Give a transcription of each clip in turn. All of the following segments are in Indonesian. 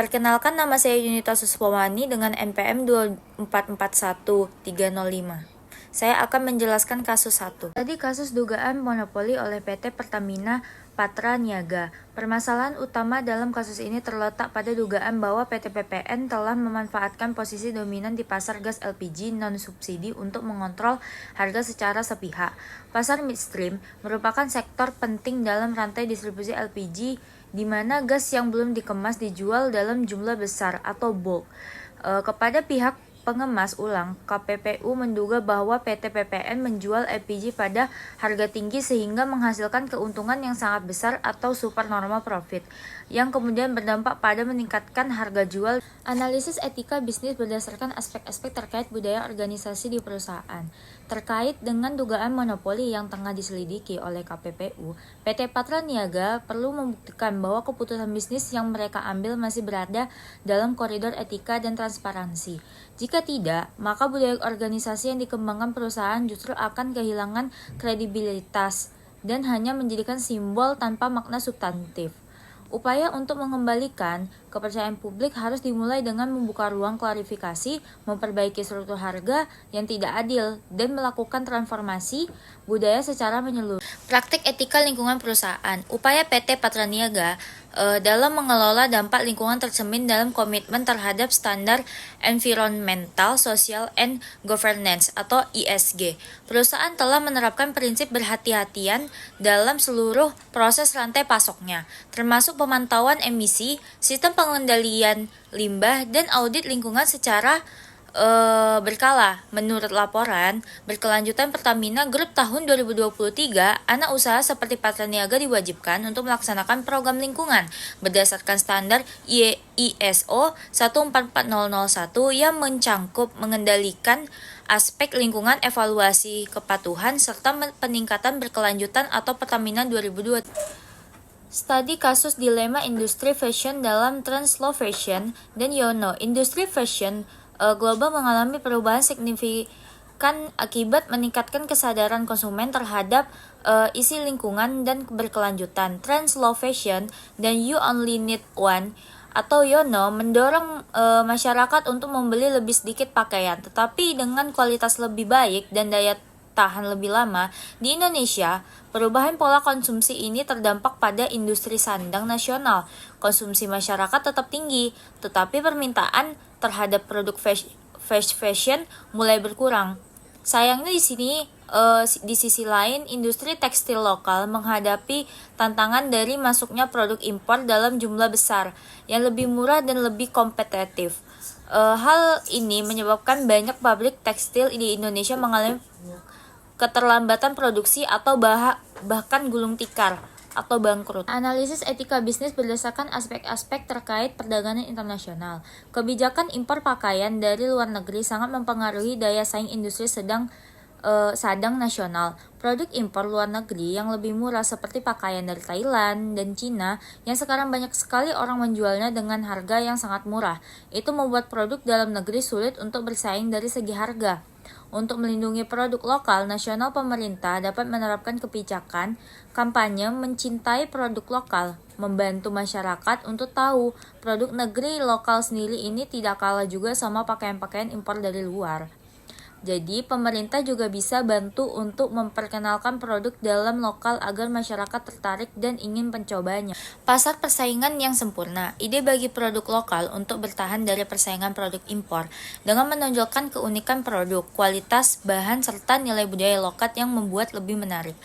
Perkenalkan, nama saya Yunita Susupawani dengan NPM 2441305. Saya akan menjelaskan kasus 1. Tadi kasus dugaan monopoli oleh PT Pertamina Patra Niaga. Permasalahan utama dalam kasus ini terletak pada dugaan bahwa PT PPN telah memanfaatkan posisi dominan di pasar gas LPG non-subsidi untuk mengontrol harga secara sepihak. Pasar midstream merupakan sektor penting dalam rantai distribusi LPG di mana gas yang belum dikemas dijual dalam jumlah besar atau bulk. Kepada pihak pengemas ulang, KPPU menduga bahwa PT PPN menjual LPG pada harga tinggi sehingga menghasilkan keuntungan yang sangat besar atau supernormal profit, yang kemudian berdampak pada meningkatkan harga jual. Analisis etika bisnis berdasarkan aspek-aspek terkait budaya organisasi di perusahaan. Terkait dengan dugaan monopoli yang tengah diselidiki oleh KPPU, PT Patra Niaga perlu membuktikan bahwa keputusan bisnis yang mereka ambil masih berada dalam koridor etika dan transparansi. Jika tidak, maka budaya organisasi yang dikembangkan perusahaan justru akan kehilangan kredibilitas dan hanya menjadikan simbol tanpa makna substantif. Upaya untuk mengembalikan kepercayaan publik harus dimulai dengan membuka ruang klarifikasi, memperbaiki struktur harga yang tidak adil, dan melakukan transformasi budaya secara menyeluruh. Praktik etika lingkungan perusahaan. Upaya PT Patra Niaga dalam mengelola dampak lingkungan tercermin dalam komitmen terhadap standar environmental, social, and governance atau ESG. Perusahaan telah menerapkan prinsip berhati-hatian dalam seluruh proses rantai pasoknya, termasuk pemantauan emisi, sistem pengendalian limbah, dan audit lingkungan secara berkala. Menurut laporan berkelanjutan Pertamina Group tahun 2023, anak usaha seperti Patra Niaga diwajibkan untuk melaksanakan program lingkungan berdasarkan standar ISO 144001 yang mencangkup mengendalikan aspek lingkungan, evaluasi kepatuhan, serta peningkatan berkelanjutan atau Pertamina 2002. Studi kasus dilema industri fashion dalam Translovation dan Yono. Industri fashion global mengalami perubahan signifikan akibat meningkatkan kesadaran konsumen terhadap isi lingkungan dan berkelanjutan. Translovation dan You Only Need One atau Yono mendorong masyarakat untuk membeli lebih sedikit pakaian, tetapi dengan kualitas lebih baik dan daya tahan lebih lama. Di Indonesia, perubahan pola konsumsi ini terdampak pada industri sandang nasional. Konsumsi masyarakat tetap tinggi, tetapi permintaan terhadap produk fast fashion mulai berkurang. Sayangnya di sisi lain, industri tekstil lokal menghadapi tantangan dari masuknya produk impor dalam jumlah besar yang lebih murah dan lebih kompetitif. Hal ini menyebabkan banyak pabrik tekstil di Indonesia mengalami keterlambatan produksi atau bahkan gulung tikar atau bangkrut. Analisis etika bisnis berdasarkan aspek-aspek terkait perdagangan internasional. Kebijakan impor pakaian dari luar negeri sangat mempengaruhi daya saing industri sadang nasional. Produk impor luar negeri yang lebih murah seperti pakaian dari Thailand dan Cina yang sekarang banyak sekali orang menjualnya dengan harga yang sangat murah. Itu membuat produk dalam negeri sulit untuk bersaing dari segi harga. Untuk melindungi produk lokal, nasional pemerintah dapat menerapkan kebijakan kampanye mencintai produk lokal, membantu masyarakat untuk tahu produk negeri lokal sendiri ini tidak kalah juga sama pakaian-pakaian impor dari luar. Jadi, pemerintah juga bisa bantu untuk memperkenalkan produk dalam lokal agar masyarakat tertarik dan ingin mencobanya. Pasar persaingan yang sempurna. Ide bagi produk lokal untuk bertahan dari persaingan produk impor dengan menonjolkan keunikan produk, kualitas, bahan, serta nilai budaya lokal yang membuat lebih menarik.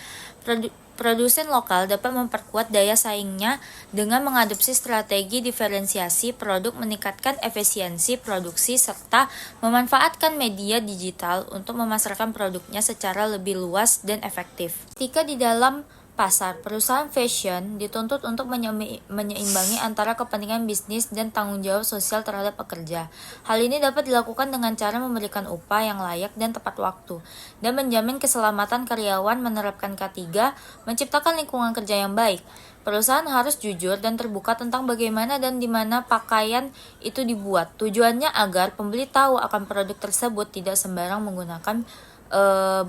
Produsen lokal dapat memperkuat daya saingnya dengan mengadopsi strategi diferensiasi produk, meningkatkan efisiensi produksi, serta memanfaatkan media digital untuk memasarkan produknya secara lebih luas dan efektif. Ketika di dalam pasar, perusahaan fashion dituntut untuk menyeimbangi antara kepentingan bisnis dan tanggung jawab sosial terhadap pekerja. Hal ini dapat dilakukan dengan cara memberikan upah yang layak dan tepat waktu, dan menjamin keselamatan karyawan. Menerapkan K3, menciptakan lingkungan kerja yang baik. Perusahaan harus jujur dan terbuka tentang bagaimana dan di mana pakaian itu dibuat. Tujuannya agar pembeli tahu akan produk tersebut, tidak sembarang menggunakan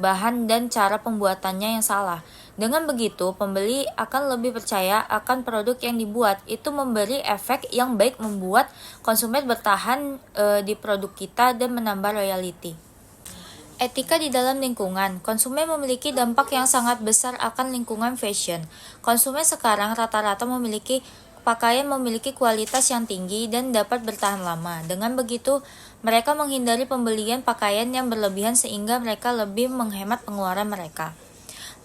bahan dan cara pembuatannya yang salah. Dengan begitu, pembeli akan lebih percaya akan produk yang dibuat. Itu memberi efek yang baik, membuat konsumen bertahan di produk kita dan menambah loyalty. Etika di dalam lingkungan. Konsumen memiliki dampak yang sangat besar akan lingkungan fashion. Konsumen sekarang rata-rata memiliki pakaian memiliki kualitas yang tinggi dan dapat bertahan lama. Dengan begitu, mereka menghindari pembelian pakaian yang berlebihan sehingga mereka lebih menghemat pengeluaran mereka.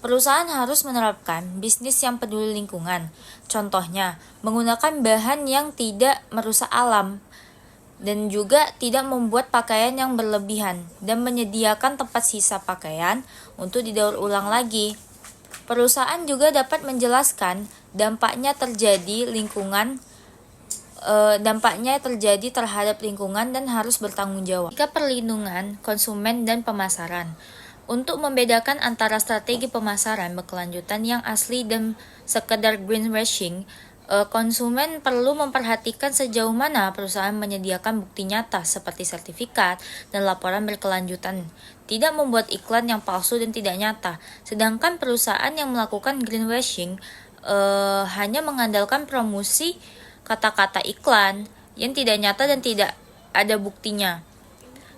Perusahaan harus menerapkan bisnis yang peduli lingkungan. Contohnya, menggunakan bahan yang tidak merusak alam dan juga tidak membuat pakaian yang berlebihan dan menyediakan tempat sisa pakaian untuk didaur ulang lagi. Perusahaan juga dapat menjelaskan dampaknya terjadi terhadap lingkungan dan harus bertanggung jawab. Jika perlindungan konsumen dan pemasaran. Untuk membedakan antara strategi pemasaran berkelanjutan yang asli dan sekedar greenwashing, konsumen perlu memperhatikan sejauh mana perusahaan menyediakan bukti nyata seperti sertifikat dan laporan berkelanjutan, tidak membuat iklan yang palsu dan tidak nyata. Sedangkan perusahaan yang melakukan greenwashing hanya mengandalkan promosi kata-kata iklan yang tidak nyata dan tidak ada buktinya.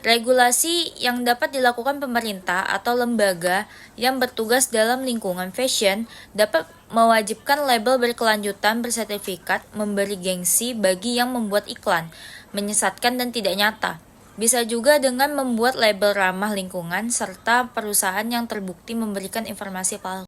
Regulasi yang dapat dilakukan pemerintah atau lembaga yang bertugas dalam lingkungan fashion dapat mewajibkan label berkelanjutan bersertifikat, memberi gengsi bagi yang membuat iklan, menyesatkan dan tidak nyata. Bisa juga dengan membuat label ramah lingkungan serta perusahaan yang terbukti memberikan informasi palsu.